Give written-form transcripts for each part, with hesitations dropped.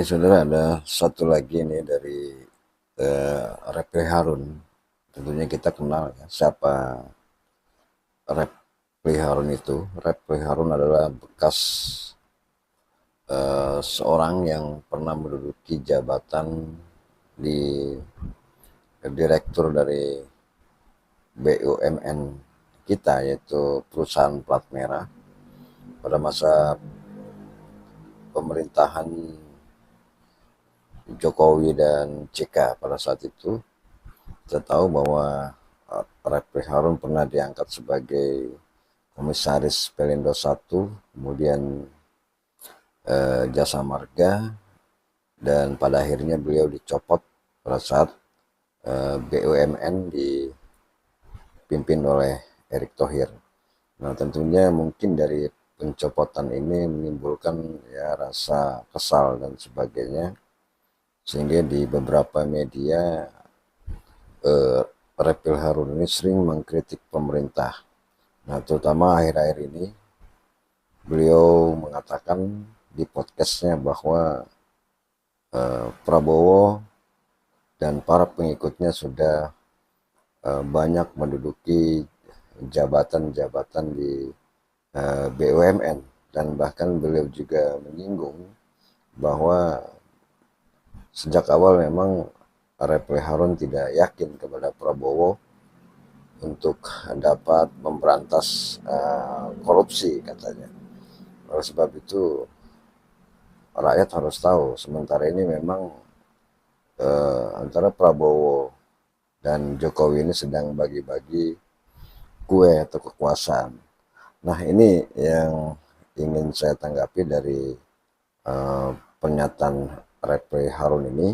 saudara, ada satu lagi nih dari Reply Harun. Tentunya kita kenal ya siapa Reply Harun itu. Reply Harun adalah bekas seorang yang pernah menduduki jabatan di direktur dari BUMN kita, yaitu perusahaan plat merah pada masa pemerintahan Jokowi dan JK pada saat itu. Kita tahu bahwa Reply Harun pernah diangkat sebagai komisaris Pelindo 1, kemudian Jasa Marga, dan pada akhirnya beliau dicopot pada saat BUMN dipimpin oleh Erick Thohir. Nah, tentunya mungkin dari pencopotan ini menimbulkan ya rasa kesal dan sebagainya, sehingga di beberapa media Reply Harun ini sering mengkritik pemerintah. Nah, terutama akhir-akhir ini beliau mengatakan di podcastnya bahwa Prabowo dan para pengikutnya sudah banyak menduduki jabatan-jabatan di BUMN, dan bahkan beliau juga menyinggung bahwa sejak awal memang Reply Harun tidak yakin kepada Prabowo untuk dapat memberantas korupsi, katanya. Oleh sebab itu rakyat harus tahu sementara ini memang antara Prabowo dan Jokowi ini sedang bagi-bagi kue atau kekuasaan. Nah, ini yang ingin saya tanggapi dari pernyataan Reply Harun ini.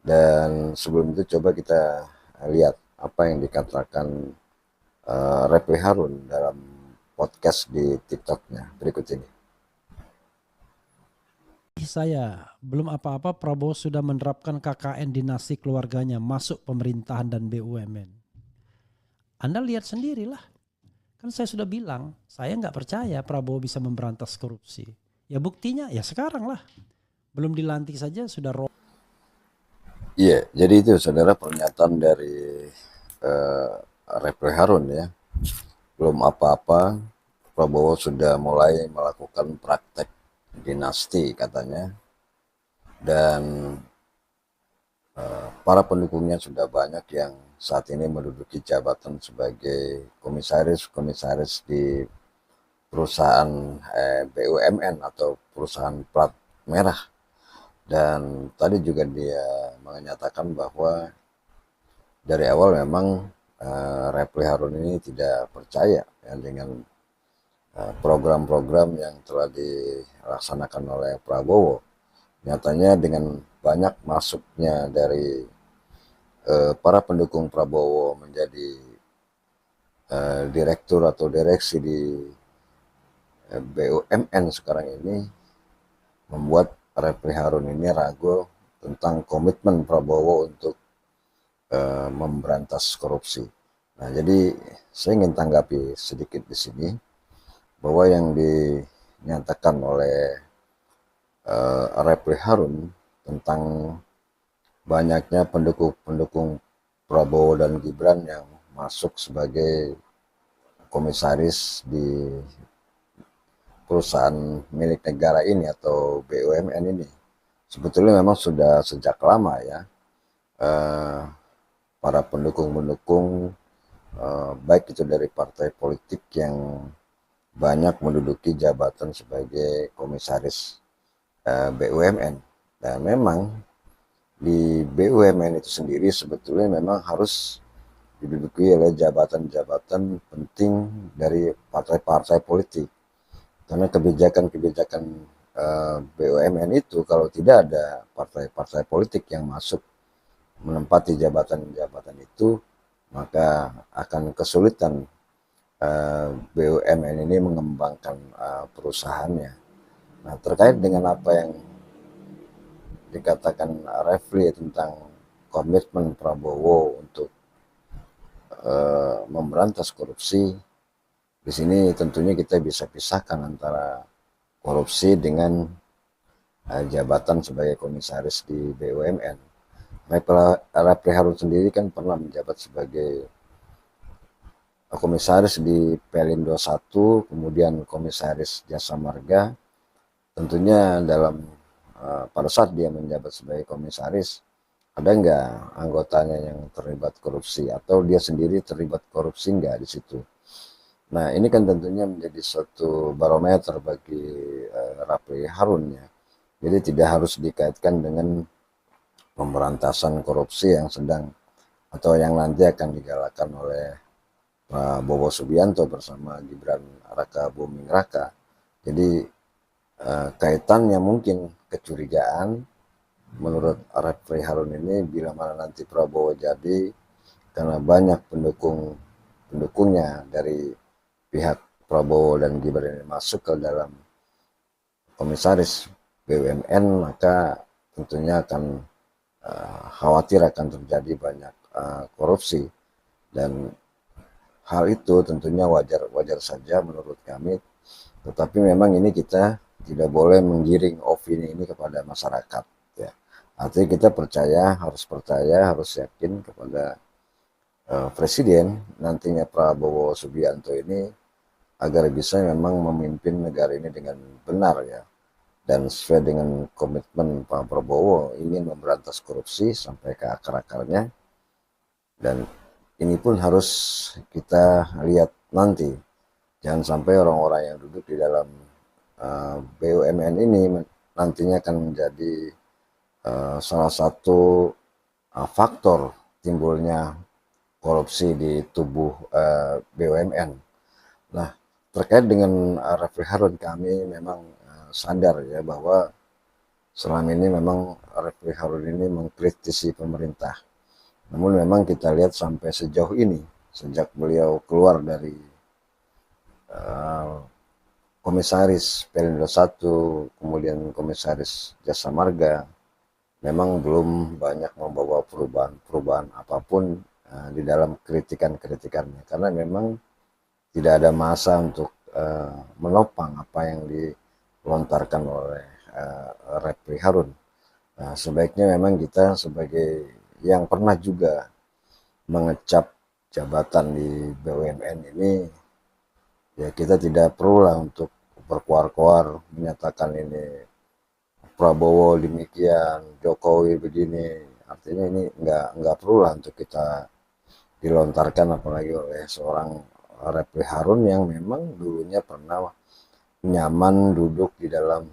Dan sebelum itu coba kita lihat apa yang dikatakan Reply Harun dalam podcast di TikToknya berikut ini. Saya belum apa-apa Prabowo sudah menerapkan KKN dinasti keluarganya masuk pemerintahan dan BUMN. Anda lihat sendirilah. Kan saya sudah bilang, saya nggak percaya Prabowo bisa memberantas korupsi. Ya buktinya ya sekarang lah. Belum dilantik saja sudah Iya, jadi itu saudara pernyataan dari Reply Harun ya. Belum apa-apa, Prabowo sudah mulai melakukan praktek dinasti katanya. Dan para pendukungnya sudah banyak yang saat ini menduduki jabatan sebagai komisaris di perusahaan BUMN atau perusahaan plat merah. Dan tadi juga dia menyatakan bahwa dari awal memang Reply Harun ini tidak percaya ya, dengan program-program yang telah dilaksanakan oleh Prabowo. Nyatanya dengan banyak masuknya dari para pendukung Prabowo menjadi direktur atau direksi di BUMN sekarang ini, membuat Reply Harun ini ragu tentang komitmen Prabowo untuk memberantas korupsi. Nah, jadi saya ingin tanggapi sedikit di sini bahwa yang dinyatakan oleh Reply Harun tentang banyaknya pendukung Prabowo dan Gibran yang masuk sebagai komisaris di perusahaan milik negara ini atau BUMN ini, sebetulnya memang sudah sejak lama ya para pendukung baik itu dari partai politik yang banyak menduduki jabatan sebagai komisaris BUMN. Dan memang di BUMN itu sendiri sebetulnya memang harus diduduki oleh jabatan-jabatan penting dari partai-partai politik, karena kebijakan-kebijakan BUMN itu kalau tidak ada partai-partai politik yang masuk menempati jabatan-jabatan itu, maka akan kesulitan BUMN ini mengembangkan perusahaannya. Nah, terkait dengan apa yang dikatakan Refli tentang komitmen Prabowo untuk memberantas korupsi, di sini tentunya kita bisa pisahkan antara korupsi dengan jabatan sebagai komisaris di BUMN. Rapli Harun sendiri kan pernah menjabat sebagai komisaris di Pelindo 1, kemudian komisaris Jasa Marga. Tentunya pada saat dia menjabat sebagai komisaris, ada nggak anggotanya yang terlibat korupsi atau dia sendiri terlibat korupsi nggak di situ. Nah ini kan tentunya menjadi suatu barometer bagi Rapli Harun ya. Jadi tidak harus dikaitkan dengan pemberantasan korupsi yang sedang atau yang nanti akan digalakan oleh Prabowo Subianto bersama Gibran Raka Buming Raka. Jadi kaitannya mungkin kecurigaan menurut Rapli Harun ini bila mana nanti Prabowo jadi, karena banyak pendukungnya dari pihak Prabowo dan Gibran ini masuk ke dalam komisaris BUMN, maka tentunya akan khawatir akan terjadi banyak korupsi, dan hal itu tentunya wajar saja menurut kami, tetapi memang ini kita tidak boleh menggiring opini ini kepada masyarakat ya. Artinya kita harus yakin kepada presiden nantinya Prabowo Subianto ini agar bisa memang memimpin negara ini dengan benar ya, dan sesuai dengan komitmen Pak Prabowo ingin memberantas korupsi sampai ke akar-akarnya. Dan ini pun harus kita lihat nanti, jangan sampai orang-orang yang duduk di dalam BUMN ini nantinya akan menjadi salah satu faktor timbulnya korupsi di tubuh BUMN. Nah, terkait dengan Rapli Harun, kami memang sadar ya bahwa selama ini memang Rapli Harun ini mengkritisi pemerintah. Namun memang kita lihat sampai sejauh ini, sejak beliau keluar dari komisaris Pelindo 1, kemudian komisaris Jasa Marga, memang belum banyak membawa perubahan apapun di dalam kritikannya, karena memang tidak ada masa untuk menopang apa yang dilontarkan oleh Rapli Harun. Nah, sebaiknya memang kita sebagai yang pernah juga mengecap jabatan di BUMN ini, ya kita tidak perlu lah untuk berkoar-koar menyatakan ini Prabowo demikian, Jokowi begini. Artinya ini nggak perlu lah untuk kita dilontarkan, apalagi oleh seorang Rapli Harun yang memang dulunya pernah nyaman duduk di dalam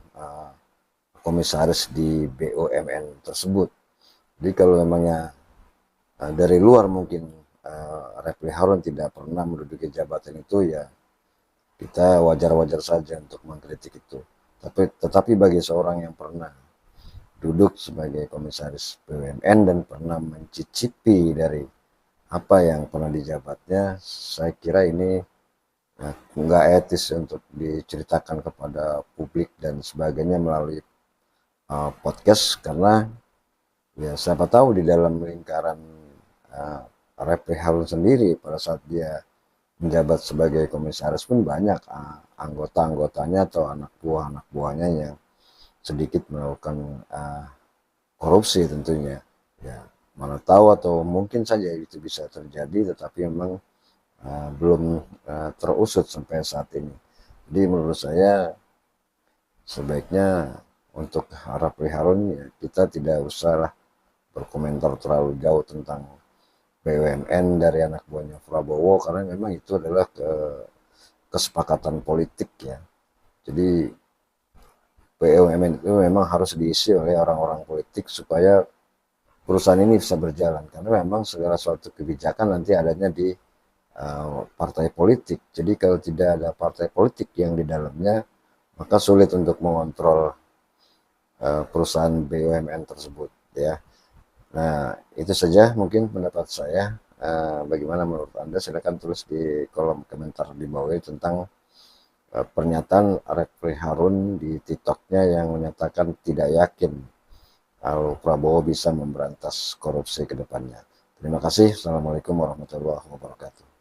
komisaris di BUMN tersebut. Jadi kalau memangnya dari luar mungkin Rapli Harun tidak pernah menduduki jabatan itu, ya kita wajar-wajar saja untuk mengkritik itu. Tetapi bagi seorang yang pernah duduk sebagai komisaris BUMN dan pernah mencicipi dari apa yang pernah dijabatnya, saya kira ini nggak etis untuk diceritakan kepada publik dan sebagainya melalui podcast, karena ya siapa tahu di dalam lingkaran Rapli Harun sendiri pada saat dia menjabat sebagai komisaris pun banyak anggota-anggotanya atau anak buahnya yang sedikit melakukan korupsi tentunya. Ya, mana tahu, atau mungkin saja itu bisa terjadi, tetapi memang belum terusut sampai saat ini. Jadi menurut saya sebaiknya untuk Rapli Harun ya, kita tidak usah berkomentar terlalu jauh tentang BUMN dari anak buahnya Prabowo, karena memang itu adalah kesepakatan politik ya. Jadi BUMN itu memang harus diisi oleh orang-orang politik supaya perusahaan ini bisa berjalan, karena memang segala suatu kebijakan nanti adanya di partai politik. Jadi kalau tidak ada partai politik yang di dalamnya, maka sulit untuk mengontrol perusahaan BUMN tersebut ya. Nah, itu saja mungkin pendapat saya. Bagaimana menurut Anda? Silakan tulis di kolom komentar di bawah tentang pernyataan Rapli Harun di TikToknya yang menyatakan tidak yakin kalau Prabowo bisa memberantas korupsi ke depannya. Terima kasih. Assalamualaikum warahmatullahi wabarakatuh.